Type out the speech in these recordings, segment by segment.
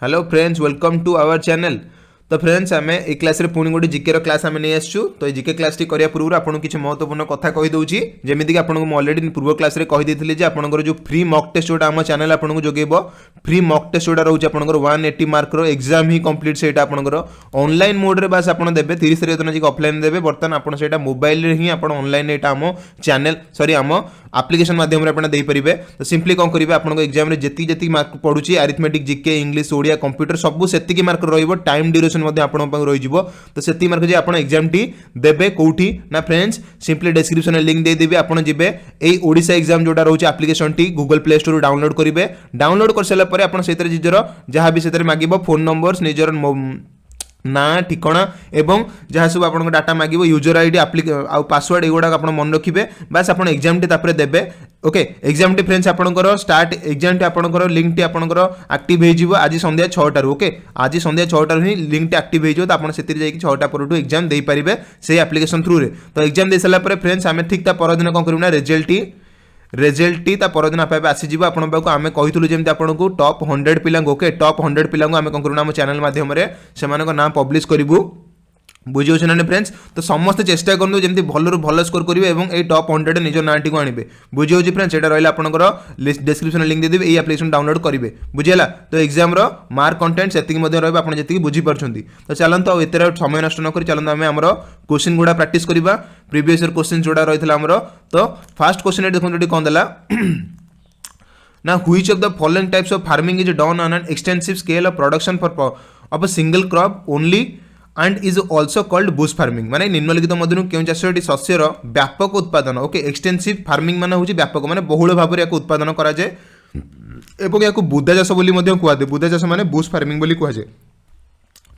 Hello friends, welcome to our channel. तो friends um a class रे पुणी गोटे जिके क्लास आम नहीं आसू। तो जिके क्लास टी करने पूर्व आपको किसी महत्वपूर्ण कथा कहीदे जमीक आपको अलरेडी पूर्व क्लास रे कहीदे आपंकर जो फ्री मक टेस्ट जोटा आम चैनल आपको जोगेब फ्री मक टेस्ट जोटा रोचे आप 180 मार्क एग्जाम ही कंप्लीट से आपंकर ऑनलाइन मोड रे बस आप देते 30 तारीख ऑफलाइन देते बर्तमान आप मोबाइल ही आप ऑनलाइन यहाँ आम चैनल सॉरी आम आप्लिकेशन माध्यम आप देपारे। तो सिंपली कौन करेंगे आपको एग्जाम जी मार्क पड़ुची अरिथमेटिक जिके इंग्लिश ओडिया कंप्यूटर सब से मार्क टाइम ड्यूरेशन रही। तो से मार्क आप एग्जाम टी देवे कौटी ना फ्रेंड्स सिंपली डिस्क्रिप्शन लिंक दे देबी आप जिबे एई ओडिशा एग्जाम जोटा रोचे application T Google play store download करेंगे। डाउनलोड कर सारा पर आप निजर जहाँ भी से मांग फोन नंबर निजर ना ठिकाना एवं जहाँ सब आप डाटा मांग यूजर आईडी पासवर्ड युवा आप मन रखिए बस आप एग्जाम टी देवे। ओके एग्जाम टी फ्रेंड्स आपंकर स्टार्ट एग्जाम टी आपंकर लिंक टी आपंकर एक्टिव हो आज संध्या 6टार। ओके आज संध्या 6टार ही लिंक टी एक्टिव हो आप 6टा पर एग्जाम दे पारे से एप्लिकेशन थ्रू रे। तो एग्जाम दे सारा फ्रेंड्स आम ठीक परदिन कौन करूँ ना रिजल्ट टी परदिन आप आसीज आम कहूँ जमी आपको टॉप 100 पिला ओके टॉप 100 पिला आम कौन करूँ चैनल माध्यम से नाम पब्लिश करूँ बुझे ना फ्रेंड्स। तो समस्त चेष्टा करूँ जमी भल भल स्कोर करेंगे और ये टॉप 100 निज ना टी आणवे बुझे फ्रेंड्स यहाँ रहा आपंकर डिस्क्रिप्शन लिंक देदेवी ये एप्लिकेशन डाउनलोड करेंगे बुझेगा। तो एग्जाम मार्क कंटेंट से जी बुझीपार। तो चलते आउ एत समय नष्ट नक चलते आम आम क्वेश्चन गुड़ा प्राक्ट करवा प्रीवियस ईयर क्वेश्चन जोड़ा रही आमर। तो फास्ट क्वेश्चन देखो कौन देला ना which of the following types of farming is done on an extensive scale of production for of a single crop only and is also called Bush farming माने निम्नलिखित मध्य क्यों चाषटी शस्यर व्यापक उत्पादन। ओके एक्सटेंसिव फार्मिंग माने होची व्यापक माने बहुल भाव में उत्पादन करा जाए एवं या बुदा चाष बोली कहते बुदा चाष माने बुश फार्मिंग बोली कहजाए।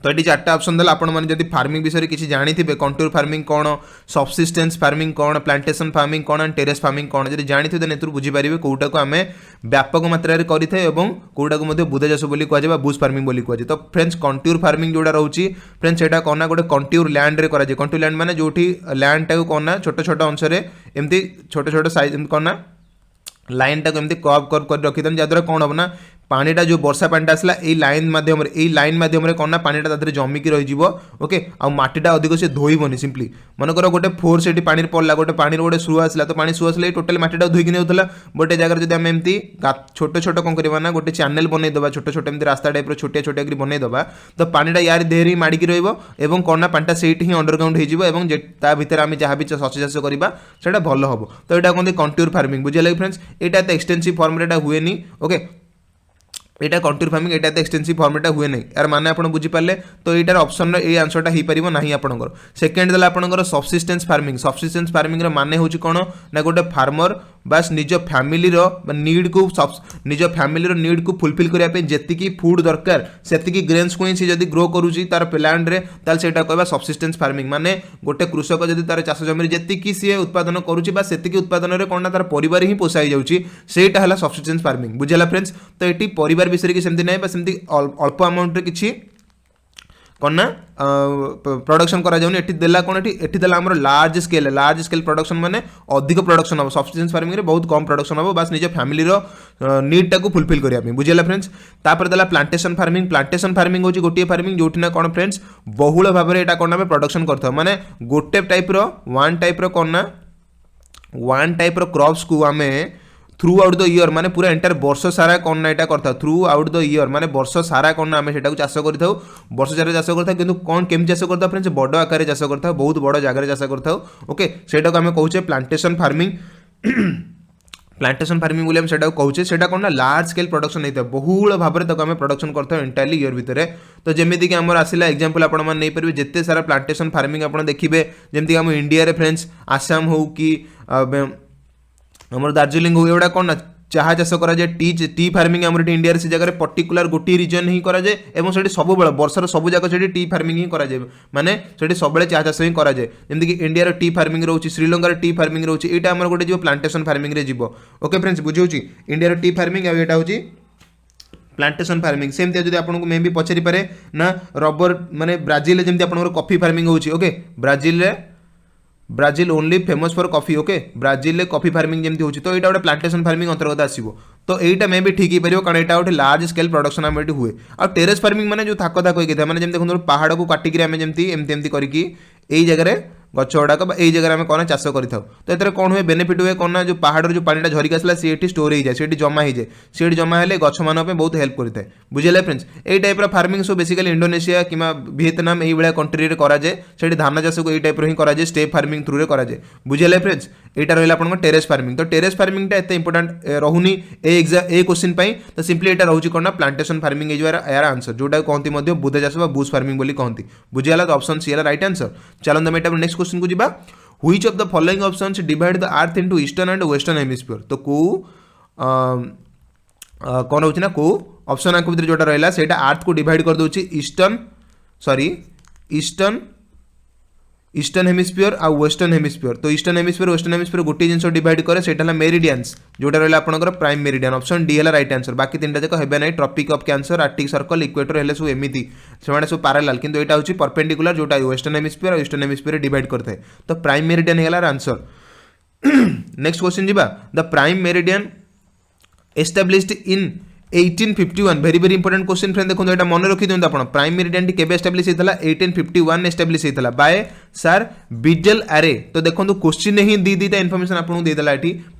तो ये 4टा ऑप्शन देला आपण माने जदि फार्मिंग विषय किसी जानिथिबे कंटूर फार्मिंग कौन सबसिस्टेंस फार्मिंग कौन प्लांटेशन फार्मिंग कौन एंड टेरेस फार्मिंग कौन जदि जानिथिबे देन एतुर बुझी पारिबे कोउटा को आमे व्यापक मात्रा रे करिथे एवं कोउटा को मध्ये बुदा चाष बोली कहजे बा बुश फार्मिंग बोली कहजे। तो फ्रेंड्स कंटूर फार्मिंग जोडा रहउची फ्रेंड्स एटा कोना गोटे कंटूर लैंड रे करा जे कंटूर लैंड माने जोठी लैंड टाको कोना छोट छोट अंश रे एम्ति छोट छोट साइज कोना लाइन टाक एमती कर्व कर्व कर रखी जहाँद्वारा कौन हम ना पानीटा जो वर्षा पानीटा आसला ये लाइन माध्यम कौन ना पानीटा तादे जमिकी रही। ओके आ माटीटा अधिक से धोइबनी सिंपली मनकर गोटे फोर्स से पानी पड़ला गोटे पानी गोटे सुआ आसला तो पानी सुआ आसला टोटाल माटीटा धोईक नहीं गोटे जगह जब आम एमती छोट छोट कौन करवा ना गोटे चैनल बनईदेवा छोट छोट एमती रास्ता टाइप छोटिया छोटिया कर बनईदेवा तो पानीटा यार देहरे माड़िकी रही कौन ना पानीटा से ही अंडरग्राउंड हो भितर आम जहाँ भी शस्य चाष करवा से भल हम। तो यहाँ कहते कंटूर फार्मिंग बुझे फ्रेंड्स यहाँ तो एक्सटेंसिव फॉर्म रे हुए ओके यहाँ कंटूर फार्मिंग यहाँ तो एक्सटेंसिव फॉर्मेटा हुए नहीं यार माने आप बुझीपारे। तो यार ऑप्शन ये आंसरटा हो पार ना आपंकर सेकेंड देला आपंकर सबसिस्टेंस फार्मिंग माने हूँ कौन ना गोटे फार्मर बास निज फैमिली नीड को निज फैमिली नीड को फुलफिल करने जी फूड दरकार से ग्रेन्स को ही जब ग्रो करुच्ची तार लैंड रे ताल से कहवा सबसिस्टेंस फार्मिंग माने गोटे कृषक जब तार चाष जमी जी सी उत्पादन करुच्ची उत्पादन में कौन ना तार परिवार ही पोषाई जाऊँगी सेटा है सबसिस्टेंस फार्मिंग बुझेगा फ्रेंड्स। तो ये परिवार विषय कि सेमती नहीं सेमती अल्प अमाउंट किसी कौन ना प्रोडक्शन करा जाउनी एठी देला कौन एठी देला हमर लार्ज स्केल प्रोडक्शन माने अधिक प्रोडक्शन हम सबसिस्टेंस फार्मिंग रे बहुत कम प्रोडक्शन हम बस निज फैमिली रो नीड टाको फुलफिल करिया पे बुझेला फ्रेंड्स। तापर देला प्लांटेशन फार्मिंग होची गोटिए फार्मिंग जोठी ना कौन फ्रेंड्स बहुल भाव में एटा कौन ना प्रोडक्शन करथा माने गोटे टाइप रो वन टाइप रो क्रॉप्स को आमे थ्रू आउट द ईयर माने पूरा एंटायर वर्ष सारा कौन ना यहाँ करता थ्रू आउट द ईयर माने वर्ष सारा कौन ना आम से चाष कर वर्ष सारा चाष करता कौन केमी चाष करता फ्रेंड्स बड़ आकार चाष करता बहुत बड़ जगह चाष करता ओके सेटा को आम कहूचे प्लांटेशन फार्मिंग बोले हम सेटा कहूचे सेटा कौन ना लार्ज स्केल प्रोडक्शन होता है बहुल भाव में आम प्रोडक्शन करता एंटायरली ईयर भितर। तो जमीक आम आसला एग्जांपल आपण मैंने नहीं पारे जिते सारा प्लांटेशन फार्मिंग आप देखिए जमीक आम इंडिया रे फ्रेंड्स आसाम हो कि आमर दार्जिलिंग हो एवडा कौन ना चाह चाष करा जाए टी फार्मिंग आम इंडिया से जगह पर्टिकुलर गोटे रीजन ही करा जाए एवं से सब वर्षर सब जगह से टी फार्मिंग ही करा जाए माने से सब चाह चाष ही करा जाए जमीक इंडिया टी फार्मिंग रोचे श्रीलंकार टी फार्मिंग रोचे यहाँ आम गोटे जो प्लांटेशन फार्मिंग रे जीव। ओके फ्रेंड्स बुझे इंडिया टी फार्मिंग यहाँ हूँ प्लांटेशन फार्मिंग सेमती जब आपको मे भी पचारि पारे ना रबर माने ब्राजिल जमी आप कॉफी फार्मिंग होची okay Brazil Brazil only famous for coffee okay Brazil coffee farming जमी होची तो यहाँ गोटे प्लांटेशन फार्मिंग अंतर्गत आसो तो यहाँ मे भी ठीक ही पार कारण यहाँ गोटे लार्ज स्केल प्रोडक्शन आम ये हुए आ टेरेस फार्मिंग मैंने जो थाक थाक होता है मैंने जमी देखो पहाड़ को काटिकी आम जमी एमती करके यही जगह गच गुड़ाक यही जगह आम कौन चाष कर तो ये कौन हुए बेनिफिट हुए कौन ना जो पहाड़ जो पानी झरिक आसला सी स्टोर हो जाए सी जमा हो जाए सी जमा है गच मान बहुत हेल्प करता है बुझे फ्रेंड्स यही टाइप फार्मिंग सब बेसिकली इंडोनेशिया कि वियतनाम यही कंट्री में कराए से धान चाष को यही टाइप ही कराए स्टेप फार्मिंग थ्रू कराए बुझे फ्रेंड्स यहाँ रहा आप टेरेस फार्मिंग तो टेरेस फार्मिंग एत इंपोर्टाट रोनी ए क्वेश्चन तो सिंपली यहाँ रोचे कौन ना प्लांटेशन फार्मिंग यार आंसर जोटा कहते बुदा चाष बुश फार्मिंग कहते बुझीगला तो ऑप्शन सी है राइट आंसर चलते आम नेक्स्ट क्वेश्चन को जीवा which of the following options divide the earth into eastern and western hemisphere तो को कौन होची ना को ऑप्शन आंक भीतर जोटा रहला सेटा अर्थ को डिवाइड कर दोची ईस्टर्न हेमिस्फीयर आ वेस्टर्न हेमिस्फीयर तो ईस्टर्न हेमिस्फीयर गोटे जिन डिवाइड करे सेटा मेरिडियंस जोटा रहला आपनकर प्राइम मेरिडियन ऑप्शन डी है राइट आंसर बाकी तीनटा जक हेबे नै tropic of cancer arctic circle equator हेले सब एमिति सेमाने सब पैरेलल किंतु एटा होची परपेंडिकुलर जोटा वेस्टर्न हेमिस्फीयर और ईस्टर्न हेमिस्फीयर डिवाइड करथे तो प्राइम मेरिडियन हेला आंसर नेक्स्ट क्वेश्चन जीवा the prime meridian established in 1851 very very important question friend देखो ये मन रखी दिखाते आप प्राइम मेरिडियन केबे एस्टाब्लिश होता 1851 एस्टाब्लिश होता बाय सर बिडल एरे तो देखो क्वेश्चन ही दीटा इनफॉरमेशन आपको देदेला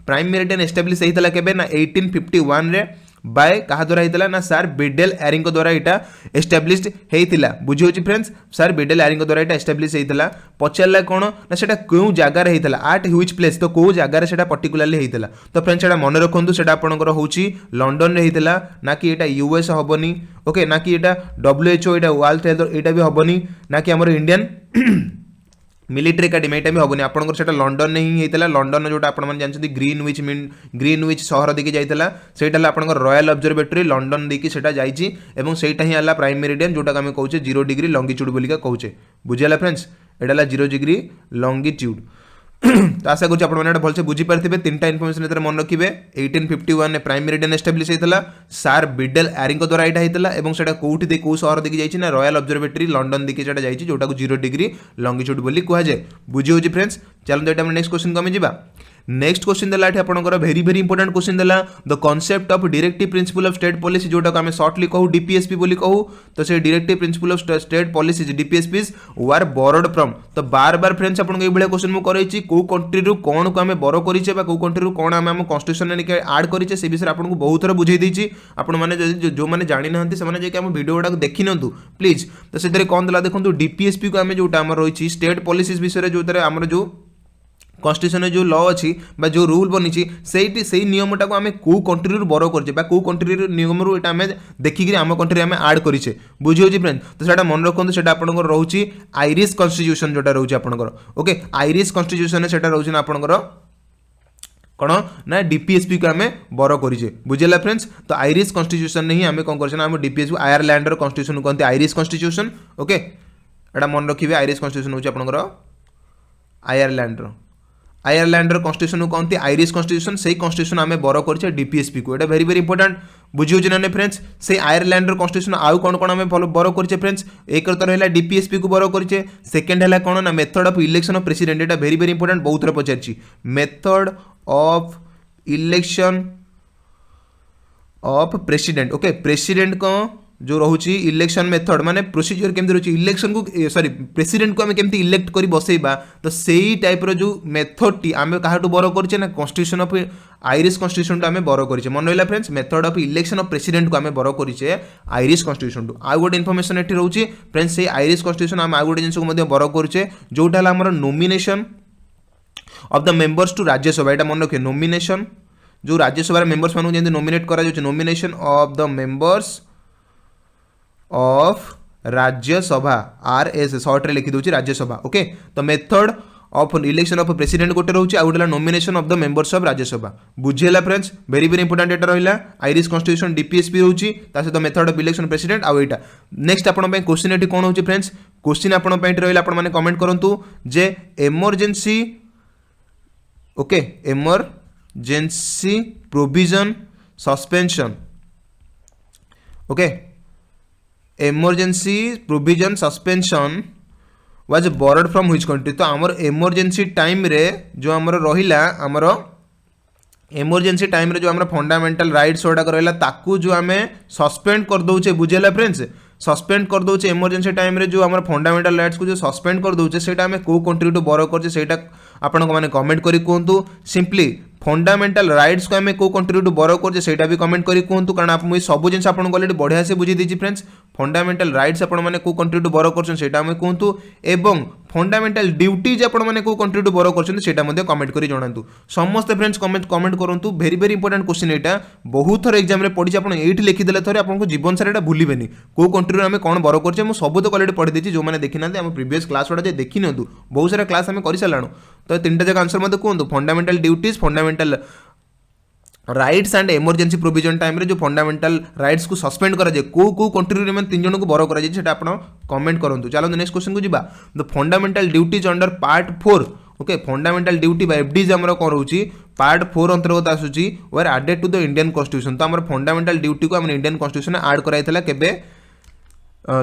प्राइम मेरिडियन एस्टाब्लिश होता केबे ना 1851 रे बाय कहा द्वारा होता ना सर बिडल एरिंग द्वारा यहाँ एस्टाब्लिश्ड होता बुझे फ्रेंड्स सर बिडल एरिंग द्वारा यहाँ एस्टाब्लिश होता पचारा कौन ना से क्यों जगार होता आट ह्विच प्लेस तो कौ जगार से पर्टिकुलाली होता तो फ्रेंड्स से मन रखु से आपंकर हूँ लंडन में होता ना कि यहाँ यूएस हेनी ओके ना कि यहाँ WHO यहाँ वर्ल्ड हेल्थ यहाँ भी हेनी ना कि आम इंडियन मिलिट्री एकाडेमी यहाँ भी हेनी आपंकर से लंडन में ही होता लंडन जोटा आप जानते ग्रीनविच सहर देखिए जाइला से रॉयल ऑब्जर्वेटरी लंडन देखिए से जाइए सेटा ही है प्राइम मेरिडियन जोटा आम कहे 0 डिग्री लंगिट्यूड बोलिका कहे बुझेगा फ्रेंड्स यहाँ 0 डिग्री लंगिट्यूड तो आशा करूँ आप भलसे बुझीपारे तीनटा इनफर्मेशन मन रखिए 1851 में प्राइम मेरिडियन एस्टाब्लिश होता सर बिडल एरिंग द्वारा यहाँ होता और कौटी कौ सहर देखिए जाइए ना रॉयल ऑब्जर्वेटरी लंडन देखिए जाइए जोटा 0 डिग्री लंगिट्यूड बोली कहुए बुझी हो फ्रेंड्स चलते यहाँ नेक्स्ट क्वेश्चन को आम जा नेक्स्ट क्वेश्चन देला आपंकर वेरी वेरी इंपोर्टेंट क्वेश्चन देला the concept of directive principle of state policy जोटा को आम शॉर्टली कहू डीपीएसपी बोली कहू तो से directive principle of state policy DPSPs were borrowed from तो बार बार फ्रेंड्स आपको ये क्वेश्चन मुझे कराई कौ कंट्री रू कौन को आम बोरो करें कौ कंट्री रू कौन आम कन्स्टिट्यूशन में आड करें से विषय आपको बहुत थर बुझे देती आपने जो मैंने जानी ना से आम वीडियो गुड़ा देखी नि प्लीज तो से कौन देला देखो डीपीएसपी को आम जोटा रही स्टेट पॉलिसीज विषय जो आम जो कन्स्टिट्यूशन जो लॉ अच्छी जो रूल बनी से नियमटा को आम कौ कंट्री बोरो कर कौ कंट्री नियम रू आम देखिक आम कंट्री आम आड करें बुझे फ्रेंड तो से मन रखु से रोचे आयरिश कन्स्टिट्यूशन जोटा रोचे आपंकर ओके आयरिश कन्स्टिट्यूशन से रोचे आपंकर कौन ना डीपीएसपी को आम बोरो करें बुझेगा फ्रेंड्स तो आयरिश कन्स्टिट्यूशन नहीं आम कौन कर डीपीएसपी आयरलैंड कन्स्टिट्यूशन कहते आयरिश कन्स्टिट्यूशन ओके एटा मन रखिए आयरिश कन्स्टिट्यूशन होची आपंकर आयरलैंड कन्स्टिट्यूशन को कहते आयरिश कन्स्टिट्यूशन से कन्स्टिट्यूशन आम बोरो कर डीपीएसपी को वेरी वेरी इंपोर्टेंट बुझे ना फ्रेंड्स से आयरलैंड कन्स्टिट्यूशन आउ कौन कौन आम बोरो कर फ्रेंड्स एक तो रहा डीपीएसपी को बोरो कर सेकेंड है कौन ना method of election of president यहाँ वेरी वेरी इंपोर्टेंट बहुत थर पचार method of election of president okay president को जो रोचे इलेक्शन मेथड माने प्रोसीजर केमती रोचे इलेक्शन को सॉरी प्रेसिडेंट को आम केमती इलेक्ट कर बसैबा तो सही टाइप रो जो मेथड टी आम क्या बोरो करे ना कन्स्टिट्यूशन ऑफ आयरिश कन्स्टिट्यूशन आम बोरो करे मन रहा friends method of election of president को आम बोरो करे आयरिश कन्स्टिट्यूशन आउ गोटे इनफर्मेशन ये रोचे फ्रेंड्स से आयरिश कन्स्टिट्यूशन आम आउ गोटे जिन को बोरो करे जोटा um nomination of the members to Rajya Sabha यहाँ मन रखिए नोमिनेशन जो राज्यसभा मेंबर्स मानू जमी नोमिनेट करा nomination of the members of Rajya Sabha RS short रे लिखी दूसरी राज्यसभा ओके तो method of election of president गोटे रोचे आउ गोटे nomination of the members of Rajya Sabha बुझेगा फ्रेंड्स वेरी वेरी इंपोर्टेंट एटा रहा आयरिश कन्स्टिट्यूशन डीपीएसपी रोची सहित मेथड ऑफ इलेक्शन प्रेसिडेंट आउ यहाँ नेक्स्ट आपन क्वेश्चन ये कौन हो फ्रेंड्स क्वेश्चन आपन रहा आपने कमेंट करूँ जे emergency okay emergency provision suspension okay emergency provision suspension was borrowed from which country. तो आमर इमरजेंसी टाइम रे जो आमर रहिला आमर इमरजेंसी टाइम रे जो आमर फंडामेंटल राइट्स गुड़ाक रहा ताकू जो आम सस्पेंड कर दौचे बुझेगा फ्रेंड्स सस्पेंड कर दौचे इमरजेंसी टाइम रे जो आम फंडामेंटल राइट्स को जो सस्पेंड कर दौचे से आम कौ कंट्री टू बोरो करछे सेटा आपण मैंने कमेंट करी कहतु सिंपली फंडामेंटल राइट्स को आम कौ कंट्री टू बोरो करछे सेटा भी कमेंट करी कहतु कारण आप मुझे सब जिन आपको ऑलरेडी बढ़िया से बुझी दीजिए फ्रेंड्स फंडामेंटल राइट्स आपण मैंने कौ कंट्री टू बोरो करछन सेटा आम कहतु एवं फंडामेंटल ड्यूटीज आपण मैंने कौ कंट्री टू बोरो करछन सेटा मध्ये कमेंट करी जणांतु समस्त फ्रेंड्स कमेंट करंतु वेरी वेरी इंपोर्टेंट क्वेश्चन एटा बहुत थर एग्जाम रे पड़ी आपण एठी लिखि देले थरे आपन को जीवन सारा एटा भूलिबेनी कौ कंट्री रे आम कोन बोरो करछे मु सब तो ऑलरेडी पढ़ी देछि जो माने देखि नांते हम प्रीवियस क्लास वाडा जे देखि नंतु बहुत सारा क्लास हम करि सलाणो तो तीनटा जगह आंसर मध्ये कोंतु fundamental duties fundamental rights and emergency provision time रे जो फंडामेंटल राइट्स को सस्पेंड करा जाए को कंट्री रे तीन जन को बोरो करा जाए सेटा आपण कमेंट करंतु चलो नेक्स्ट क्वेश्चन को जिबा the fundamental duties under part 4 okay fundamental duty by FDs हमर कोन रहउची पार्ट 4 अंतर्गत आसुची were added to the Indian constitution तो हमर फंडामेंटल ड्यूटी को हम इंडियन कॉन्स्टिट्यूशन ऐड कराइतला केबे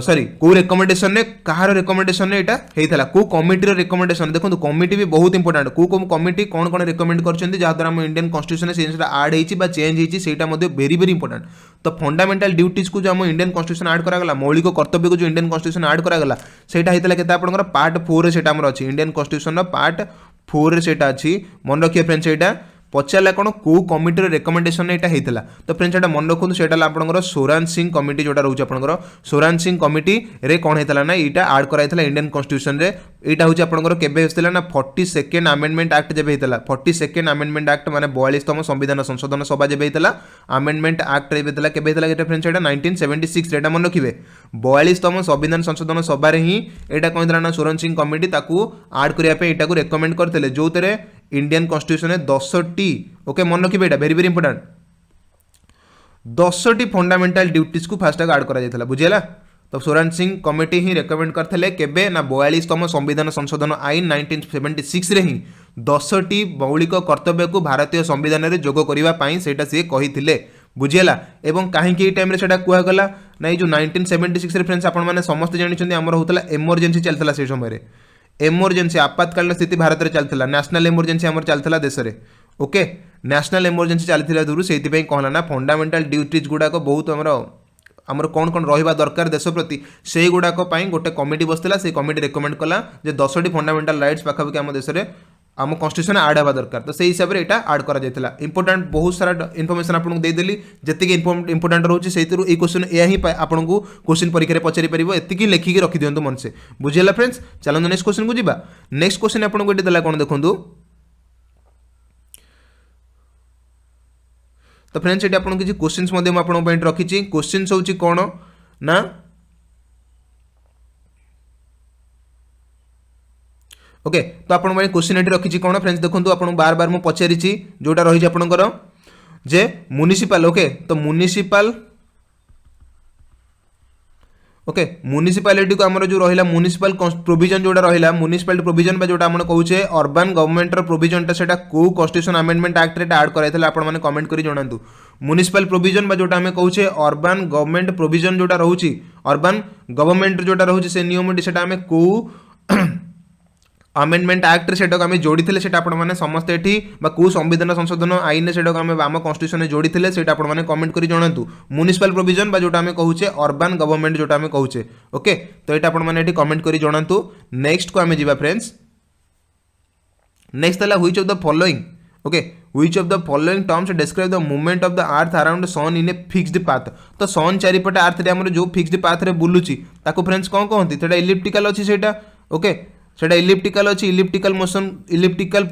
सॉरी को रिकमेंडेशन ने कहार रिकमेंडेशन ने एटा हेइतला को कमिटी रो रिकमेंडेशन देखो कमिटी भी बहुत इंपोर्टेंट को कमिटी कोन कोन रिकमेंड करछन्ती जहा द्वारा हम इंडियन कॉन्स्टिट्यूशन से सेटा ऐड हेची बा चेंज हेची सेटा मध्ये वेरी वेरी इंपोर्टेंट तो फंडामेंटल ड्यूटीज को जो हम इंडियन कॉन्स्टिट्यूशन ऐड करा गला मौलिक कर्तव्य को जो इंडियन कॉन्स्टिट्यूशन ऐड करा गला सेटा हेइतला केता आपनकर पार्ट 4 रे सेटा हमर अछि इंडियन कॉन्स्टिट्यूशन रो पार्ट 4 रे सेटा अछि मन रखिए फ्रेंड्स एटा पचारा कौन कौ कमिटी रिकमेंडेशन यहाँ होता तो फ्रेंड्स एटा मन रखु से आपंकर सोरान सिंह कमिटी जोटा रोचे आपंकर सोरान सिंह कमिटी रे कौन होता ना यहाँ आड कराइला इंडियन कॉन्स्टिट्यूशन रे यहाँ हूँ आपंकर केबे होता ना 42nd अमेंडमेंट एक्ट जब होता 42nd अमेंडमेंट एक्ट माने 42तम संविधान संशोधन सभा जब होता अमेंडमेंट एक्ट होता केबे होता फ्रेंड्स एटा 1976 एटा मन रखिए 42तम संविधान संशोधन सभा ही यहाँ कौन होता ना सोरान सिंह कमिटी आड करने यहाँ को रेकमेंड करते जो इंडियन कॉन्स्टिट्यूशन है 10टी ओके मन रखिए एटा वेरी वेरी इंपोर्टेंट 10टी फंडामेंटल ड्यूटीज को फास्ट ऐड करा जायतला बुझियला तो सोरान सिंह कमिटी ही रेकमेंड करथिले केबे ना 42तम संविधान संशोधन आईन 1976 रे ही 10टी मौलिक कर्तव्य को भारतीय संविधान रे जोग करिवा पई सेटा से कहिथिले बुझियला एवं काहे कि टाइम रे सेटा कुआ गला नै जो 1976 रे फ्रेंड्स आपण माने समस्त जानि छथि हमर होतला इमरजेंसी चलतला से समय रे इमरजेंसी आपातकालीन स्थिति भारत में चलता नेशनल इमरजेंसी आम चलता देश में ओके नेशनल इमरजेंसी चलता दूर से कहला ना फंडामेंटल ड्यूटीज गुड़ाक बहुत आमर कौन कौन रहा दरकार देश प्रति से गुड़ाक गोटे कमिटी बसला से कमिटी रेकमेंड कला 10टी फंडामेंटल राइट्स पाखापाखि आम देश में आम कॉन्स्टिट्यूशन ऐड हवा दरकार तो से हिसाब से यहाँ ऐड करा जायतला इंपोर्टेंट बहुत सारा इनफॉरमेशन आपको देदेली जी इंपोर्टेंट रोचे से क्वेश्चन यही आपको क्वेश्चन परीक्षा पचारि पार एति लिखिकी रखी दिंतु मन से बुझेगा फ्रेंड्स चलो नेक्स्ट क्वेश्चन को जीवा नेक्स्ट क्वेश्चन आपको ये देला कौन देखो तो फ्रेंड्स ये आपको किसी क्वेश्चन रखी क्वेश्चन हूँ कौन ना ओके तो आपण मैंने क्वेश्चन ये रखी कौन फ्रेंड्स देखो आपको बार बार मुझे पचारि जोटा रही आपंकर जे म्युनिसिपल ओके तो म्युनिसिपल ओके म्युनिसिपालिटी को आमर जो रहा म्युनिसिपल प्रोविजन जोटा रहा म्युनिसिपालिटी प्रोविजन जोटा आम कहे अर्बन गवर्नमेंट प्रोविजन से कौ कॉन्स्टिट्यूशन अमेंडमेंट एक्ट रे ऐड कराइला आपण मैंने कमेंट करी जणांतु म्युनिसिपल प्रोविजन जोटा आम कहे अर्बन गवर्नमेंट प्रोविजन जोटा रोचे अर्बन गवर्नमेंट जोटा रोचे से नियम से आम कौ अमेंडमेंट एक्ट रे सेटा आम जोड़ी थे आपण मैंने समस्त एठी कौ संविधान संशोधन आईन सेटा आम कॉन्स्टिट्यूशन में जोड़ी थे सेटा आपण मैंने कमेंट करी जणांतु म्युनिसिपल प्रोविजन जोटा आम कहे अर्बन गवर्नमेंट जोटा आम कहे ओके तो यहाँ आपण मैंने कमेंट करी जणांतु नेक्स्ट को आम जीवा फ्रेंड्स नेक्स्ट है which of the following okay which of the following terms describe the movement of the earth around sun in a fixed path तो सन चारिपटे अर्थ रे हमर जो फिक्स्ड पाथ रे बुलुची ताको फ्रेंड्स कौन कहती सेटा इलिप्टिकल अछि सेटा ओके सेटा इलिप्टिकल अच्छी इलिप्टिकल मोशन इलिप्टिकल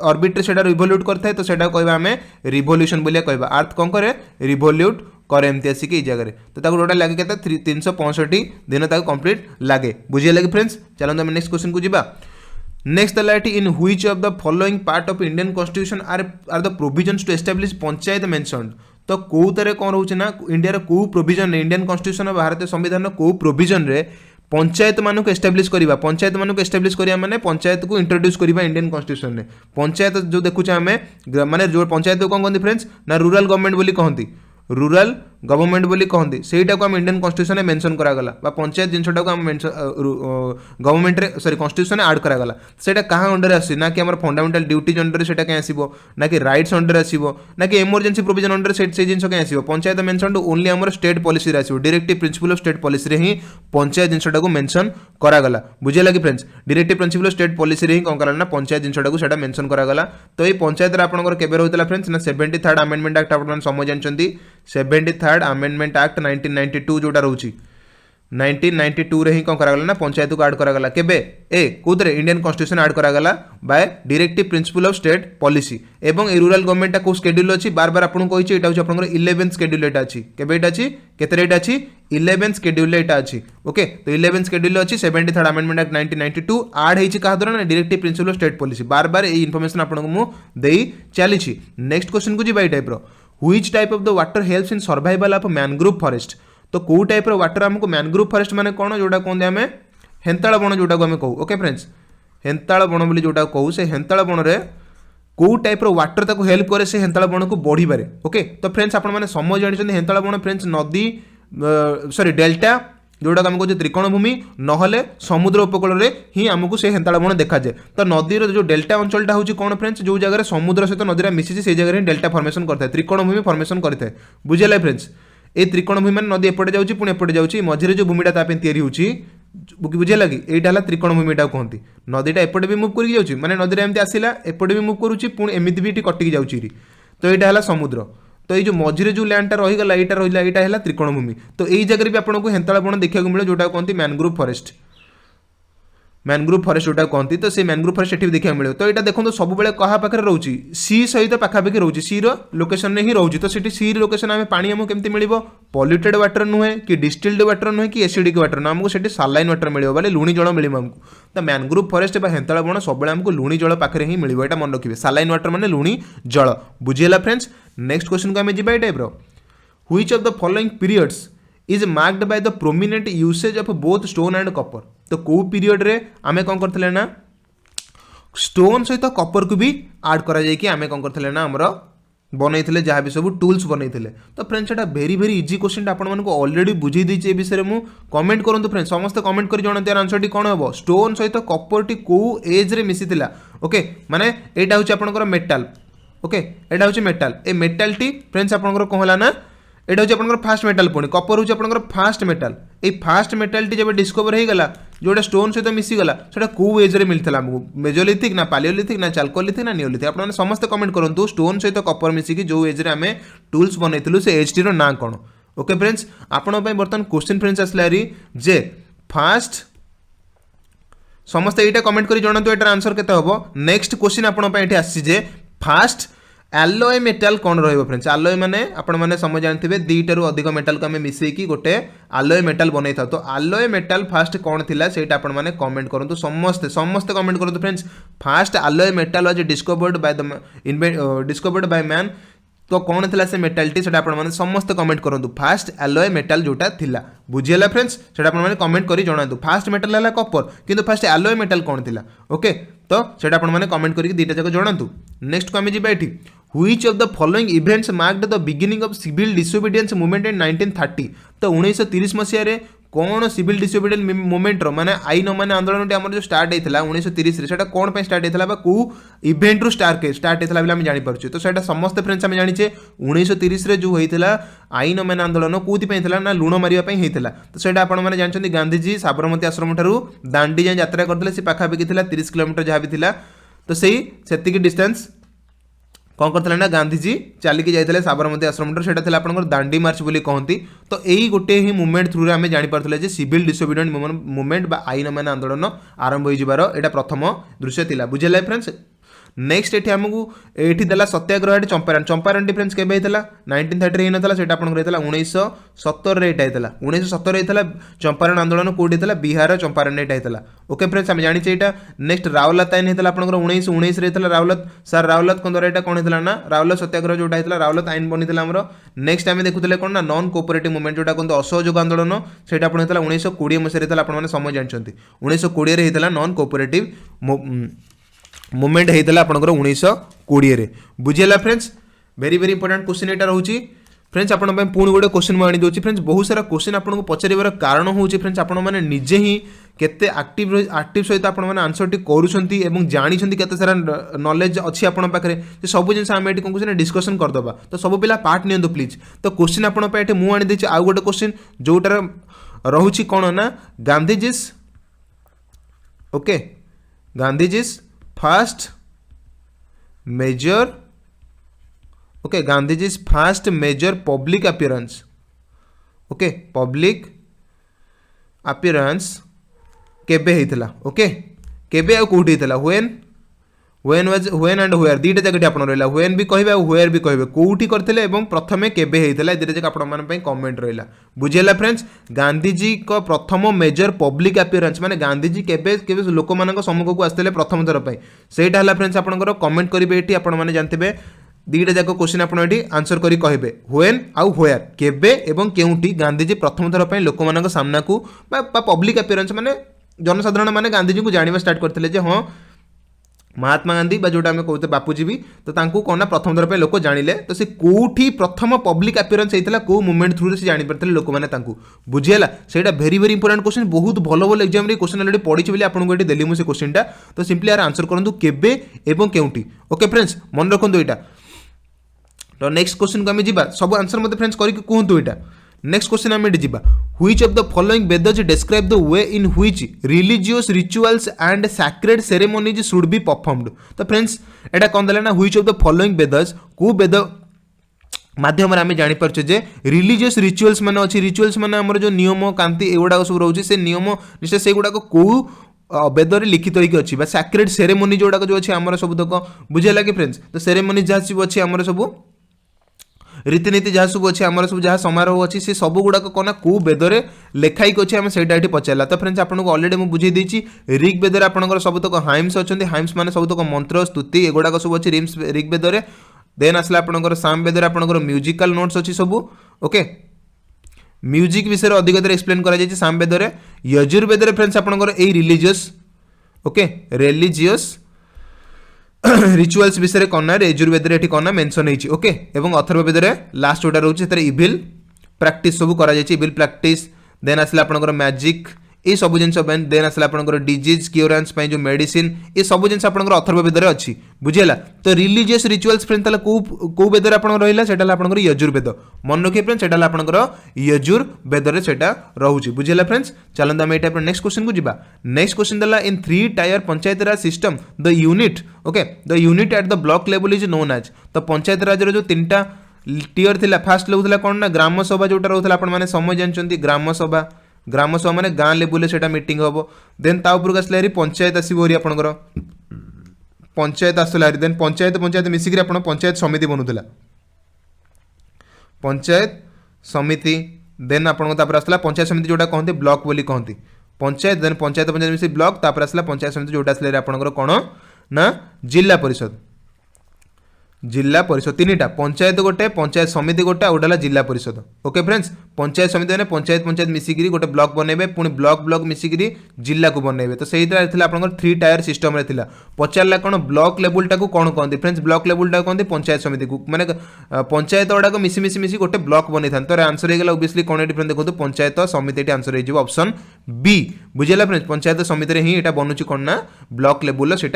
ऑर्बिट से रिवोल्यूट करता है तो सेटा कहबा हमें रिवोल्यूशन बोलिया कहबा अर्थ कौन करे रिवोल्यूट करे एमती आसिक ये जगह तो ताको टोटल लगे के 365 दिन ताको कंप्लीट लगे बुझिए लगे फ्रेंड्स चलो हम नेक्स्ट क्वेश्चन को जीवा नेक्स्ट है in which of the following part of Indian constitution are the provisions to establish panchayat mentioned तो कौ तरह कौन रोचे ना इंडिया कौ प्रोविजन इंडियन कॉन्स्टिट्यूशन भारतीय संविधान कौ प्रोविजन रे पंचायत मानक एस्टाब्लिश करिबा पंचायत मानक एस्टाब्लिश करिया माने पंचायत को इंट्रोड्यूस करिबा इंडियन कॉन्स्टिट्यूशन में पंचायत जो देखुचे हमें माने जो पंचायत को कौन कहते फ्रेंड्स ना रूरल गवर्नमेंट बोली कहती रूरल गवर्नमेंट बोली कहती सेटा को आम इंडियन कन्स्टिट्यूशन में मेंशन करागला पंचायत जिनटा को आम गवर्नमेंट रे सॉरी कन्स्टिट्यूशन में ऐड करागला सेटा कहाँ अंडर आसी ना कि आम फंडामेंटल ड्यूटीज अंडर सेटा कहीं आसो ना कि राइट्स अंडर आसो ना कि इमरजेंसी प्रोविजन अंडर से जिन कहीं आसो पंचायत मेंशन ओनली आम स्टेट पॉलिसी रे आसो directive principle of state policy रे ही पंचायत जिनटा को मेंशन करागला बुझेगा कि friends directive principle of state policy रे ही कौन कराला ना पंचायत जिनटा को सेटा मेंशन करागला तो ये पंचायत रे आपनकर केबे रहउतला फ्रेंड्स ना 73rd अमेंडमेंट एक्ट आपन समझ जानचंती 73rd अमेंडमेंट एक्ट 1992 जोटा रहउची 1992 रे ही कौन करागला ना पंचायत को ऐड करागला केबे ए कोदरे इंडियन कॉन्स्टिट्यूशन ऐड करागला by directive principle of state policy एवं ए रूरल गवर्नमेंट को शेड्यूल अछि बार बार आपन कहिछि एटा होछि आपनकर 11th शेड्यूल एटा अछि केबे एटा अछि केते रेट अछि 11th शेड्यूल एटा अछि ओके तो 11th शेड्यूल अछि 73rd अमेंडमेंट एक्ट 1992 ऐड हेछि का द्वारा ना directive principle of state policy बार बार ए इंफॉर्मेशन आपन को मु देई चली छी नेक्स्ट क्वेश्चन को जी बाय टाइप रो which type of the water helps in survival of mangrove forest तो कौ टाइप रो वाटर हमको मैनग्रोव फॉरेस्ट माने कोन जोटा कहते आम हेन्ताल बण जोटा को आम कहू ओके फ्रेंड्स हेन्ताल बण बोली जोटा कहू से हेन्ताल बण रे कौ टाइप रो वाटर ताको हेल्प करे से हेन्ताल बण को बढ़ी पारे ओके तो फ्रेंड्स आपण माने समझ जानिछन हेन्ताल बण फ्रेंड्स नदी सॉरी डेल्टा जोटा आम कहते त्रिकोण भूमि नहले समुद्र उपकूल रे ही आमको से हेन्ताल बण देखा जाए तो नदीर जो डेल्टा अंचलटा होची कोन फ्रेंड्स जो जगह समुद्र सहित नदीरा मिसिछि से जगह डेल्टा फॉर्मेशन करता है त्रिकोण भूमि फॉर्मेशन करता है बुझेला फ्रेंड्स ए त्रिकोण भूमि मान नदी एपटे जाउची पुणी एपटे जाउची मझिरे जो भूमिटा तापे तैयारी होची बुझे लगी एटा हला त्रिकोण भूमिटा कहती नदीटा एपटे भी मूव करके जाउची माने नदीरा एमती आसिला एपटे भी मूव करूची पुणी एमिति भी कटिकी जाउची तो एटा हला समुद्र तो ये मझिरे जो लैंडटा रहीगला एटा रहिला एटा हला त्रिकोण भूमि तो एई जगह भी आपको हेन्ताल बण देखा मिले जोटा कहती मैनग्रोव फॉरेस्ट मैनग्रोव फॉरेस्ट जोटा कहती तो से मैनग्रोव फॉरेस्ट एठी देखा मिले तो यहाँ देखो सब बेले कहा पाखे रोचे सी सहित पाखापाखि रोचे सी लोकेशन में ही रोचे तो सीटी सी लोकेशन आम पानी आमको केमती मिल पॉल्यूटेड वाटर नुहे कि डिस्टिल्ड वाटर नुहे कि एसिडिक वाटर ना आमको सेठी सालाइन वाटर मिले बोले लुणी जल मिले आमको तो मैनग्रोव फॉरेस्ट हेन्ताल बण सब आमको लुणी जल पाखे ही मिले यहाँ मन रखिए सालाइन वाटर माने लुणी जल बुझेगा फ्रेंड्स नेक्स्ट क्वेश्चन को आम जी type which of the following periods is marked by the prominent usage of both stone and copper तो कौ पीरियड रे आमे कौन करथिले ना स्टोन सहित कॉपर को भी ऐड करा जाय कि आमे कौन करथिले ना हमरो बनैथिले जहाँ भी सब टूल्स बनैथिले तो फ्रेंड्स एटा वेरी वेरी इजी क्वेश्चन आपण मानको ऑलरेडी बुझी दैछि ए विषय मु कमेंट करंतु फ्रेंड्स समस्त कमेंट करी जणते आंसर टी कोन हबो स्टोन सहित कॉपर टी को एज रे मिसिथिला ओके माने एटा होछि आपनकर मेटल ओके एटा होछि मेटल ए मेटल टी फ्रेंड्स आपनकर कोन होला ना एटा होछि आपनकर फास्ट मेटल पुणी कॉपर होछि आपनकर फास्ट मेटल ए फास्ट मेटल टी जब डिस्कवर हो गला जोटा स्टोन सहित मिसी गला सेटा को एज रे मिलथला हमको मेजोलिथिक ना पालियोलिथिक ना चाल्कोलिथिक ना नियोलिथिक आपन समस्त कमेंट करंतु स्टोन सहित कॉपर मिसी कि जो एज रे हमें टूल्स बनैथिलु से एज टी रो ना कोन ओके फ्रेंड्स आपन पय बर्तन क्वेश्चन फ्रेंड्स असलारी जे फास्ट समस्त एटा कमेंट करी जणंतु एटार आंसर केते हबो नेक्स्ट क्वेश्चन आपन पय एठी आसी जे फास्ट एलोय मेटल कौन रहिबो फ्रेंड्स एलोय माने आपण माने समझ जानथिबे दीटा रु अधिक मेटल को हमें मिसई की गोटे एलोय मेटल बनई था तो एलोय मेटल फास्ट कौन थिला सेटा आपण माने कमेंट करंतु समस्त कमेंट करंतु friends fast alloy metal was discovered by man तो कौन थिला से मेटल टी सेटा आपण माने समस्त कमेंट करंतु फास्ट एलोय मेटल जोटा थिला बुझियला फ्रेंड्स सेटा आपण माने कमेंट करी जणांतु फास्ट मेटल हला कॉपर किंतु फास्ट एलोय मेटल कौन थिला ओके तो सेटा आपण माने कमेंट करी दीटा जक जणांतु नेक्स्ट को हमें जी बैठी which of the following events marked the beginning of civil disobedience movement in 1930 तो 1930 मसीह रे कौन सिविल डिसोबीडियंस मूवमेंट रो माने आईन माने आंदोलन टी हमर जो स्टार्ट हेतला 1930 रे सेटा कोन पे स्टार्ट हेतला बा को इवेंट रो स्टार्ट हेतला बिला हम जानि परछु तो सेटा समस्त फ्रेंड्स हम जानि छे 1930 रे जो हेतला आईन माने आंदोलन कोथि पे हेतला ना लुण मारिया पे हेतला तो सेटा आपण माने जानछन्ती गांधीजी साबरमती आश्रम ठारू दांडी जाय यात्रा करथले से पाखा पे थिला 30 किलोमीटर जहा भी थिला तो सेही सेति की डिस्टेंस कौन करते ना गांधीजी चलिकी जाते साबरमती आश्रम से दांडी मार्च बोली कहती तो यही गोटे ही मुवमेंट थ्रू आम जापर सिविल डिसोबीडिएंट मुवमेंट बा आईन मान आंदोलन आरंभ हो प्रथम दृश्य थिला बुझेला फ्रेंड्स नेक्स्ट एठी हमकु एठी देला सत्याग्रह एठी चंपारण डिफरेंस केबे हेतला 1930 रे नथला सेटा आपन हेतला 1970 रे एटा हेतला 1970 रे हेतला चंपारण आंदोलन कोडी हेतला बिहार चंपारण एटा हेतला ओके फ्रेंड्स हम जानि छै एटा नेक्स्ट रावलत आईन हेतला आपन 1919 रे हेतला रावलत सर रावलत कोन एटा कोन हेतला ना रावलत सत्याग्रह जोटा हेतला रावलत आईन बनितला हमरो नेक्स्ट हम देखुतले कोन ना नॉन कोऑपरेटिव मूवमेंट जोटा कोन असहयोग आंदोलन सेटा आपन हेतला 1920 मसे हेतला आपन माने समझ जानछंती 1920 रे हेतला नॉन कोऑपरेटिव मूवमेंट होता है 1920 रे बुझेला friends very very important question एटा रहउची फ्रेंड्स आपण पुणी गोटे क्वेश्चन मुझे आनी फ्रेंड्स बहुत सारा क्वेश्चन आपको पचार कारण हूँ फ्रेंड्स आपण मैंने निजे ही केते एक्टिव सहित आपण मैंने आंसर टी करूछंती एवं जानिछंती केते सारा नॉलेज अच्छी आपण पाखरे जे सब जिन आम ये कौन डिस्कसन करदबा तो सब पिला पार्ट नियंतु प्लीज तो क्वेश्चन आपण पे मुझे आनी देछि आउ गोटे क्वेश्चन जोटार रहुछि कोन ना Gandhiji's okay Gandhiji's first major okay Gandhiji's first major public appearance okay public appearance केबे हेतिला ओके केबे आ कोठी हेतिला व्हेन एंड वेयर दीटा जगह आपण रहला व्हेन भी कहबे और वेयर भी कहबे कोठी करथिले एवं प्रथमे केबे हेतिला दीटा जगह आपण मन पई कमेंट रहला बुझेला फ्रेंड्स गांधीजी को प्रथम मेजर पब्लिक अपीयरेंस माने गांधीजी केबे केबे लोक मानक सम्मुख को आस्तेले प्रथम थर पई सेटा हला फ्रेंड्स आपनकर कमेंट करिवे एठी आपण माने जानथिबे दीटा जाक क्वेश्चन आप आंसर करी कहे व्हेन आउ व्हेयर केबे एवं केउंटी गांधीजी प्रथम थर पर लोक मान सामना को पब्लिक अपीयरेंस माने जनसाधारण माने गांधीजी को जानिबा स्टार्ट करथिले जे हाँ महात्मा गांधी जोटा आम कहते बापूजी भी तो तांकू कौन ना प्रथम थर पर लोक जानिले तो से कोठी प्रथम पब्लिक अपीयरेंस होता को मूवमेंट थ्रू से जानी पारे लोक मैंने बुझीगला से भेरी भेरी इंपोर्टेंट क्वेश्चन बहुत भल भल एग्जाम रे क्वेश्चन अलरेडी पढ़ी बोली आपको ये देली मुझे क्वेश्चन तो सिंपली यार आंसर करूँ केबे एवं केउंटी ओके फ्रेंड्स मन रखु यहाँ तो नेक्स्ट क्वेश्चन को आम जा सब आंसर मत फ्रेंड्स करके कहतु यहाँ नेक्स्ट क्वेश्चन आम ये which of the following वेदर्स describe the way in which religious rituals and sacred ceremonies should be performed तो फ्रेंड्स एटा कौन देला ना व्हिच ऑफ द फॉलोइंग वेदर्स को वेद माध्यम आम जापर जे रिलीजियस रिचुअल्स मान अच्छी रिचुअल्स मान आम जो नियम कांति एगुड़ा सब रोचे से नियम निश्चय से गुड़ाक कौ वेदर लिखित होगी अच्छी सैक्रेड सेरेमनी जोड़ा जो अच्छे आम सब तक बुझेगा कि फ्रेंड्स तो सेरेमनी जहाँ सब अच्छी आम सब रीतिनीति जहाँ सब अच्छे आम सब जहाँ समारोह अच्छी से सब गुड़ाक कौन कौ वेदर लेखाई अच्छे आम से पचारा तो फ्रेंड्स आपको अलरेडी मुझे बुझे देती ऋग वेदर आपंकर सब तक हाइम्स अच्छा हाइम्स मान सब तक मंत्र स्तुति एगुड़ाक सब अच्छी ऋग वेदर देन आसला आपंकर साम वेदर आपंकर म्यूजिकल नोट्स अच्छी सब ओके म्यूजिक विषय अधिक एक्सप्लेन कर साम वेदर यजुर्वेद फ्रेंड्स आपंकर a religious okay religious rituals विषय कौन ना यजुर्वेद ये कौन ना मेंशन होती ओके एवं अथर्ववेद लास्ट जोटा रोचे इविल प्रैक्टिस सब करा इविल प्रैक्टिस देन आसला आपंकर मैजिक ये सब जिन देन आसला आपंकर डिजीज क्योरेंस जो मेडिसिन ये सब जिन आपंकर अथर्ववेद अच्छी बुझेगा तो रिलीजियस रिचुअल्स फ्रेंड्स कौ वेद रहा से आपंकर यजुर्वेद मन रखिए फ्रेंड्स से आपंकर यजुर्वेद से रोचे बुझेगा फ्रेंड्स चलते आम ये नेक्स्ट क्वेश्चन को जीवा नेक्स्ट क्वेश्चन देला in 3 tier panchayat raj system the unit okay the unit at the block level is known as तो पंचायत राज जो 3टा टीयर थिला फर्स्ट लेवल थिला कौन ना ग्राम सभा जोटा रोला आपने समय जानते ग्राम सभा माने गाँ लेवल से मीटिंग हम देन ता उपरक आसला पंचायत आसोरी आपंकर पंचायत आसला देन पंचायत पंचायत मिसिक पंचायत समिति बनूला पंचायत समिति देन आपको आसला पंचायत समिति जोटा कहते ब्लॉक बोली कहती पंचायत देन पंचायत पंचायत मिसी ब्लॉक तापर आसला पंचायत समिति जोटा आसला आपंकर कौन ना जिला परिषद तीनटा पंचायत गोटे पंचायत समिति गोटे आउटा जिला परिषद ओके फ्रेंड्स पंचायत समिति मैंने पंचायत पंचायत मिसिकी गोटे ब्लॉक बनइबे पुणी ब्लॉक मिसिकी जिला को बनइबे तो सही आपंकर 3 टायर सिस्टम रे थिला पचारला कौन ब्लॉक लेवल टाक कौन कहते फ्रेंड्स ब्लॉक लेवल टाक कहते पंचायत समिति को माने पंचायत गुड़ाक मिसी मिसी मिसी गोटे ब्लॉक बन था तो आंसर होगा ओबियसली कौन ये फ्रेंड देखो पंचायत समिति आंसर हो ऑप्शन बी बुझेगा फ्रेंड्स पंचायत समिति ही यहाँ बनूची कौन ना ब्लॉक लेवल से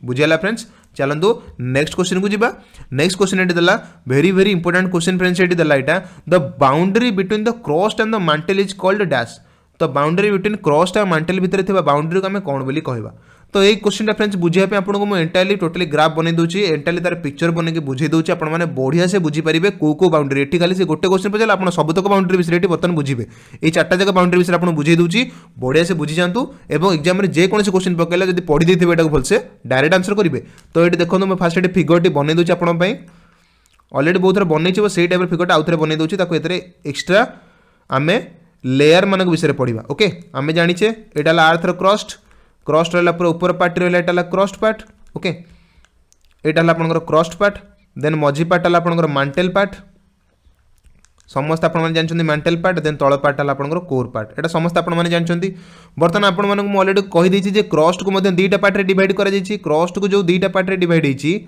बुझेगा फ्रेंड्स चलतु नेक्स्ट क्वेश्चन को जीवा नेक्स्ट क्वेश्चन ये देला very very important question friends ये देला एटा the boundary between the crust and the mantle is called dash तो बाउंड्री बिटवीन क्रस्ट और मांटेल भितर थिबा बाउंड्री को आम कौन बोली कहबा तो ये क्वेश्चन फ्रेंड्स बुझाई आपको मुझे एंटायरली टोटली ग्राफ बन दूसरी एंटायरली तार पिक्चर बनके बुझे दूसरी आपने बढ़िया से बुझीपारे कौ बाउंड्री ये खाली से गोटे क्वेश्चन पचार आप सबतक बाउंड्री विषय ये बर्तमान बुझे ये 4टा जगह बाउंड्री विषय आपको बुझे दूसरी बढ़िया से बुझी जातु और एग्जाम में जेकोसी क्वेश्चन पकड़ा जब पढ़ी देते ये भलसे डायरेक्ट आंसर करेंगे तो ये देखो मैं फास्ट ये फिगर बन दूसरी आपंपाई अलरेडी बहुत थोड़ा बनई से टाइप फिगर आउ थे बन दूसरी एक्सट्रा आम लेयर मान विषय पढ़ा ओके आम जाचे यहाँ आर्थर क्रस्ट रहा पूरा ऊपर पार्ट रहा क्रस्ट पार्ट ओके यहाँ आपंकर क्रस्ट पार्ट देन मझी पार्ट है आपंकर मांटेल पार्ट समस्त आपने जानते मांटेल पार्ट देन तल पार्ट है आपंकर कोर पार्ट यहाँ समस्त आपने जानते बर्तमान आपको अलरेडी कहीदे क्रस्ट को 2टा पार्ट में डिवाइड कर क्रस्ट को जो 2टा पार्ट में डिवाइड होती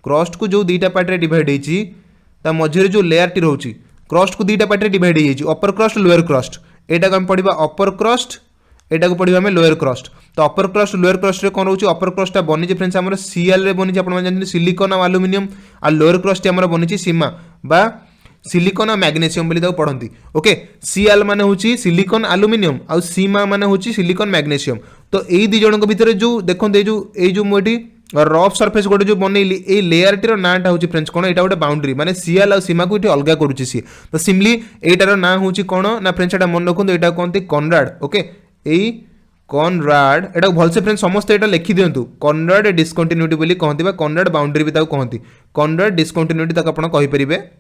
क्रस्ट को जो 2टा पार्ट में डिवाइड होती मझे जो लेयर टी रोचे क्रस्ट को दुईटा पार्ट डिवाइड हो जाए अपर क्रस्ट लोअर क्रस्ट एटा को हम पढ़ा अपर क्रस्ट एटा को पढ़ा आम लोअर क्रस्ट तो अपर क्रस्ट लोअर क्रस्ट रे कौन रोचे अपर क्रस्टा बनी फ्रेंड्स आम सीएल रे बनी आप जानते सिलिकन और आलुमिनियम आ लोअर क्रस्ट आम बनी सीमा बा सिलिकन और मैग्नेशियम बोली पढ़ती ओके सीएल माने होची सिलिकन आलुमिनियम आउ सीमा माने होची सिलिकन मैग्नेशियम तो यही दी जन भितर जो देखते जो मुझे रफ सरफेस गोटे जो बनइली ये लेयर टीर नाटा हूँ फ्रेंड्स कौन यहाँ गोटे बाउंड्री माने सीएल और सीमा को ये अलग करुच्ची सी तो सिम्पली एटार ना हूँ कौन ना फ्रेंड्स एटा मन रखु यहाँ कहते कॉनराड ओके यही कॉनराड एटा भलसे फ्रेंड्स समस्त एटा लिखि दिंतु कॉनराड डिस्कंटिन्यूटी बोली कहते कॉनराड बाउंड्री भी कहती कॉनराड डिस्कंटिन्यूटी तक आप कहींपर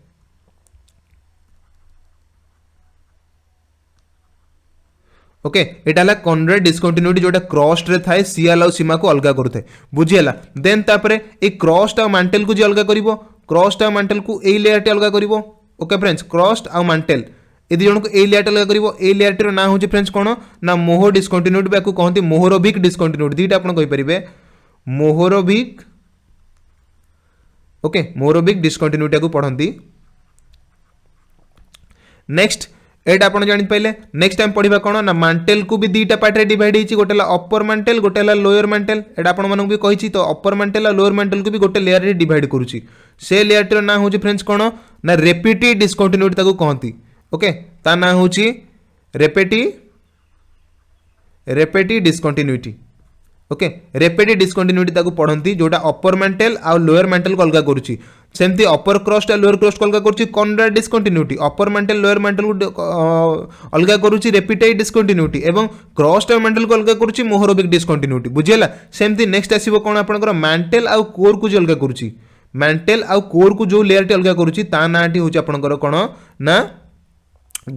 ओके एटा ला कॉनराड डिस्कंटिन्यूटी जोटा क्रस्ट रे थाए सीएल और सीमा को अलग करुए बुझीगला देन तापरे ए क्रस्ट और मैंटल को जी अलग करिवो क्रस्ट और मैंटल को ए लेयर टे अलग करिवो ओके फ्रेंड्स क्रस्ट और मैंटल यदि जन को ए लेयर टे अलग करिवो ए लेयर टे ना होची फ्रेंड्स कोन ना मोहो डिस्कंटिन्यूटी बाकू कहंती मोहरोबिक डिस्कंटिन्यूटी दीटा आपण कहि परिबे मोहरोबिक ओके मोहरोबिक डिस्कंटिन्यूटी को पढ़ंती नेक्स्ट एटा आपण जानि पाइले नेक्स्ट टाइम पढ़िबा कोन ना मैंटल को भी दुईटा पार्ट रे डिवाइड होईची गोटे ला अपर मैंटल गोटे ला लोअर मैंटल एटा आपण मानक भी कहिची तो अपर मैंटल और लोअर मैंटल को भी गोटे लेयर रे डिवाइड करूची से लेयर टर ना होची फ्रेंड्स कोन ना रेपिटेड डिस्कंटिन्यूटी ताको कहंती ओके ता ना होची repeated discontinuity okay repeated discontinuity ताको पढ़ंती जोटा अपर मैंटल आ लोअर मैंटल को अलग करूची सेमती अपर क्रस्ट आ लोअर क्रस्ट को अलग करूची Conrad discontinuity upper mantle lower mental को अलग करूची रेपिटेड डिस्कंटिन्यूटी एवं क्रस्ट और मैंटल को अलग करूची मोहरोबिक डिस्कंटिन्यूटी बुझियला सेमती नेक्स्ट आसीबो कोन आपनकर मैंटल आ कोर को जो अलग करूची मैंटल आ कोर को जो लेयर टे अलग करूची ता नाटी होची आपनकर कोन ना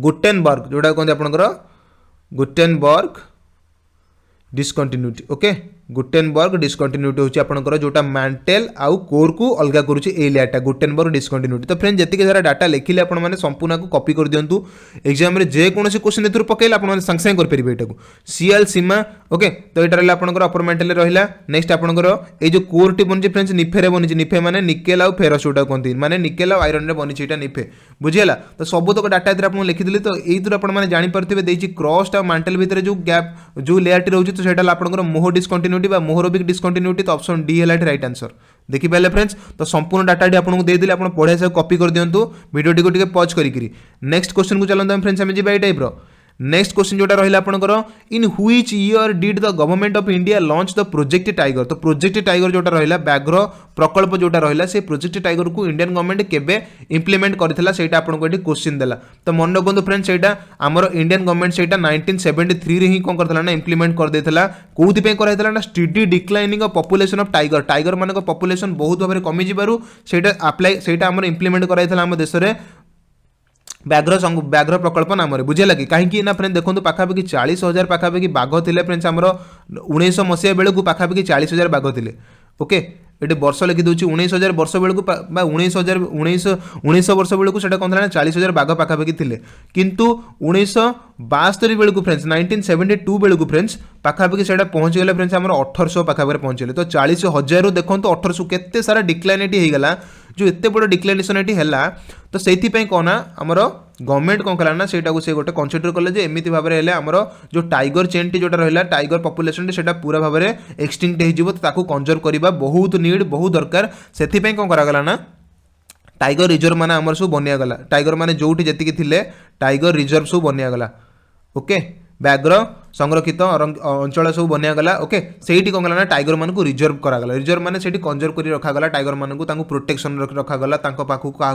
गुटेनबर्ग जोटा कहते आपनकर Gutenberg discontinuity okay Gutenberg discontinuity होची आपनकर जोटा मैंटल आउ कोर को अलग करूची ए लेयरटा गुटेनबर्ग डिस्कंटिन्यूटी तो फ्रेंड जति के सारा डाटा लिखिले आपण माने संपूर्ण को कॉपी कर दियंतु एग्जाम रे जे कोनोसी क्वेश्चन एथुर पकेला आपण माने संग संग कर परिबे एटा को सीएल सीमा ओके तो एटा रहला आपनकर अपर मैंटल रे रहला नेक्स्ट आपनकर ए जो कोर टी बनजे फ्रेंड्स निफे रे बनिची निफे माने निकेल आउ फेरस जोटा कोंती माने निकेल आउ आयरन रे बनिची एटा निफे बुझियला तो सब तक डाटा एथुर आपण लिखि दिले तो एथुर आपण माने जानि परथिबे देची क्रस्ट आ मैंटल भितर जो गैप जो लेयर टी रहउची तो सेटा आपनकर मोहो डिस्कंटिन्यूटी बा मोहरोबिक डिस्कंटिन्यूटी तो ऑप्शन डी है राइट आंसर देखि पाले फ्रेंड्स तो संपूर्ण डाटा डी आपको दे दिले आपण पढ़े से कॉपी कर दियंतु वीडियो टी को टिके पॉज करी नेक्स्ट क्वेश्चन को चलंत हम फ्रेंड्स हम जिबा ए टाइप रो नेक्स्ट क्वेश्चन जोटा रहिला आपनकर in which year did the government of India launch the project tiger तो प्रोजेक्ट टाइगर जोटा रहिला व्याघ्र प्रकल्प जोटा रहिला से प्रोजेक्ट टाइगर को इंडियन गवर्नमेंट केबे इंप्लीमेंट करथिला सेटा आपनको एटी क्वेश्चन देला तो मन रखंतु फ्रेंड्स सेटा हमर इंडियन गवर्नमेंट सेटा 1973 रे ही कोन करथला ना इंप्लीमेंट कर देथला कोउथि पे करथला ना study declining of population of tiger tiger मानको पॉपुलेशन बहुत भाबरे कमी जिबारु सेटा अप्लाई सेटा हमर इंप्लीमेंट कराइथला हम देश रे व्याघ्र प्रकल्प नाम बुझेगा कि कहीं ना फ्रेंड देखो पाखापाखि 40,000 पाखापाखि बाघ थे फ्रेंड्स आमर 1900 मसीहा बेलू पाखापाखि 40,000 बाघ थे ओके ये वर्ष लिखि दूसरी 19,000 वर्ष बेलू 1900 वर्ष बेलू से कौन था 40,000 बाघ पाखापाखि थे किंतु 1972 बेलू फ्रेंड्स 1972 बेलू फ्रेंड्स पाखापाखि से पहुँच गले फ्रेंड्स आम 1800 पाखापाखि पहुँचले तो 40,000 देखो 1800 केते सारा डिक्लाइन ये होगा जो एत बड़ डिक्लाइनेसन ये है तो से कौन आमर गवर्नमेंट कौन कला ना सेटा को से गोटे कनसिडर कले एमती भाव में आमर जो टाइगर चेन टी जोटा रहा टाइगर पॉपुलेशन से पूरा भाव में एक्सटिंक्ट हो कंजर्व करवा बहुत नीड बहुत दरकार से कौन करागला ना टाइगर रिजर्व मान आमर सब बनियागला टाइगर मान जो जी टाइगर रिजर्व सब बनियागला ओके व्याघ्र संरक्षित अंचल सब बनियागला ओके से कौन गला ना टाइगर मान को रिजर्व करागला रिजर्व मान से कंजर्व कर रखागला टाइगर मान को प्रोटेक्शन रखागला पाखु क्या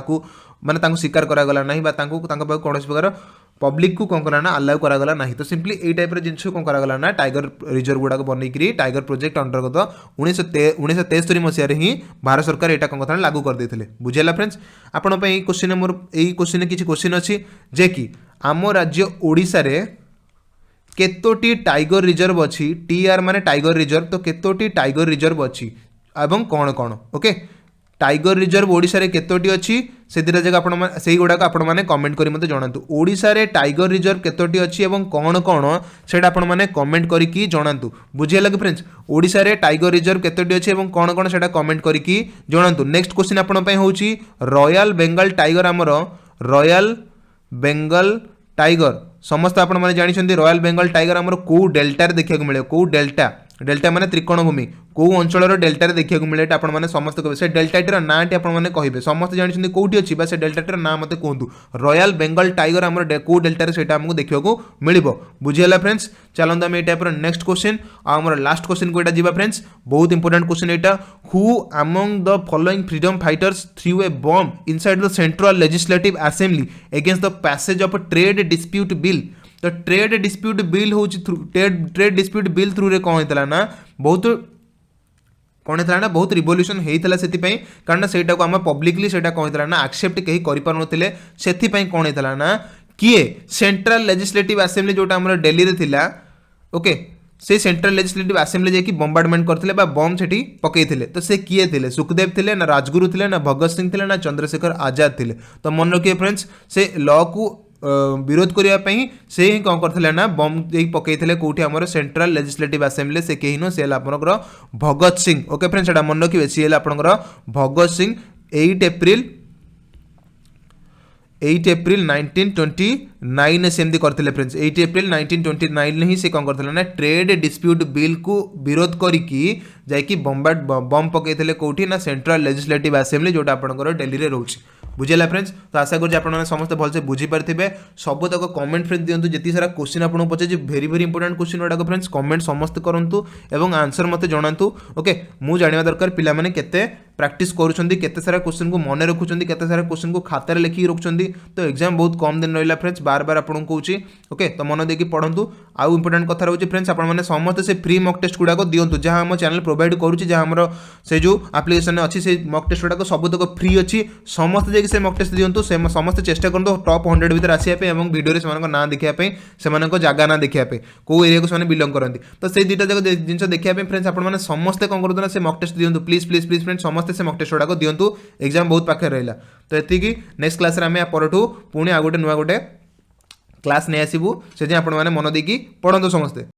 माने शिकार करागला नहीं कौन प्रकार पब्लिक को कौन करा ना अलाउ करागला नहीं तो सिंपली ए टाइप जिनस कौन करागला ना टाइगर रिजर्व गुड़ाक बनईकरी टाइगर प्रोजेक्ट अंतर्गत 1973 मसीह ही भारत सरकार यहाँ कौन कथा लागू कर देते बुझेगा फ्रेंड्स आपण क्वेश्चन मोर यही क्वेश्चन किसी क्वेश्चन अच्छी जे कि आम राज्य ओडिशा रे केतोटी टाइगर रिजर्व अच्छी टीआर माने टाइगर रिजर्व तो केतोटी टाइगर रिजर्व अच्छी एवं कौन कौन ओके टाइगर रिजर्व ओडिशा रे केतोटी अच्छी से जगह आपण से गुड़ाक आपण मैंने कमेंट करी मते जणातु ओडिशा रे टाइगर रिजर्व केतोटी अच्छी एवं कौन कौन सेटा आपण मैंने कमेंट करिकी जणातु बुझियला कि फ्रेंड्स ओडिशा रे टाइगर रिजर्व केतोटी अच्छी एवं कौन कौन सेटा कमेंट करिकी जणातु नेक्स्ट क्वेश्चन आपण पई होची रॉयल बेंगल टाइगर आमर रॉयल बेंगल टाइगर समस्त आपण मैंने जानते रॉयल बेंगल टाइगर आमर कौ डेल्टार देखा मिले कौ डेल्टा डेल्टा माने त्रिकोणभूमि कौ अंचल डेल्टार देखा मिले आपण मैंने समस्त कहे से डेल्टाटीर नाटी आपने कहे समस्त जानते कौटी अच्छी से डेल्टाटीर ना मत कहतु रॉयल बेंगल टाइगर आम कौ डेल्टार से आमको देखा मिल बुझीगला फ्रेंड्स चलते आम टाइप नेक्स्ट क्वेश्चन आम लास्ट क्वेश्चन को यहाँ फ्रेंड्स बहुत इंपोर्टेंट क्वेश्चन यहाँ who among the following freedom fighters through a bomb inside the central legislative assembly against the passage of trade dispute bill तो ट्रेड डिस्प्यूट बिल हूँ trade dispute bill through रे कौन होता ना बहुत कौन होता ना बहुत रिवोल्यूशन होता से कारण से आम पब्लिकली से कौन होता ना एक्सेप्ट कहीं करें से कौन होता ना किए सेंट्रल लेजिस्लेटिव असेंबली जोटा आम दिल्ली में थिला ओके से सेंट्रल लेजिस्लेटिव असेंबली जाकि बम्बार्डमेंट करते बॉम्ब से पकईले तो से किए थे सुखदेव थे ना राजगुरु थे ना भगत सिंह थे ना चंद्रशेखर आजाद थे तो मन रखिए फ्रेंड्स से लॉ को विरोध करने से ही कौन करते ना बम्ब पकईले कौटी आम सेंट्रल लेजिस्लेटिव असेंबली से कहीं नो सी आपंकर भगत सिंह ओके फ्रेंड्स एटा मन रखिए सी आपंकर भगत सिंह 8 एप्रिल 1929 सेमती करते फ्रेंड्स 8 एप्रिल 1929 ही से कौन करते ना ट्रेड डिस्प्यूट बिल को विरोध करिकी जाकि बम पकईले कौटी ना सेंट्रल लेजिस्लेटिव असेंबली जोटा आपंकर दिल्ली में रोचे बुझेगा फ्रेंड्स तो आशा करें आपने समस्त भलसे बुझीपारे सब तक कमेंट फ्रेंड्स दिंतु जी सारा क्वेश्चन आपको पचार भेरी भेरी इंपोर्टेंट क्वेश्चन गुड़ाक फ्रेंड्स कमेंट समस्त करूँ और आंसर मत जनातु ओके मुझे जानवा दरकार पिलामाने केते प्रैक्टिस करुँच केते सारा क्वेश्चन को मन रखुच्च केते सारा क्वेश्चन को खातार लिखिकी रखुच्च तो एग्जाम बहुत कम दिन रहा फ्रेंड्स बार बार आपको कहूँ ओके तो मन देखिए पढ़ू आउ इंपोर्टेंट कथा रही फ्रेंड्स आपने समस्त से फ्री मक टेस्ट गुड़ाक दिंतु जहाँ आम चैनल प्रोवाइड करुँच जहाँ आम से जो आप्लिकेसन अच्छी से मक टेस्ट गुड़ाक सब तक फ्री अच्छी समस्त जाकि से मक टेस्ट दिंतु से समस्त चेष्टा करूँ टॉप 100 भर आसापे और वीडियो से ना देखापी से जगह ना देखापी कौ एरिया को बिलंग करती तो से दुटा जाक जिन देखापी फ्रेंड्स आपने समस्ते कौन करूँ ना से मक टेस्ट दिंतु प्लीज प्लीज प्लीज फ्रेंड्स समस्ते से मक टेस्ट गुड़ाक दिंतु एग्जाम बहुत पाखे रहा तो ये नेक्स्ट क्लास आम परठू पुणी आ गोटे नुआ गोटे क्लास नहीं आसबू से आपने मन देकी पढ़ंतु समस्ते।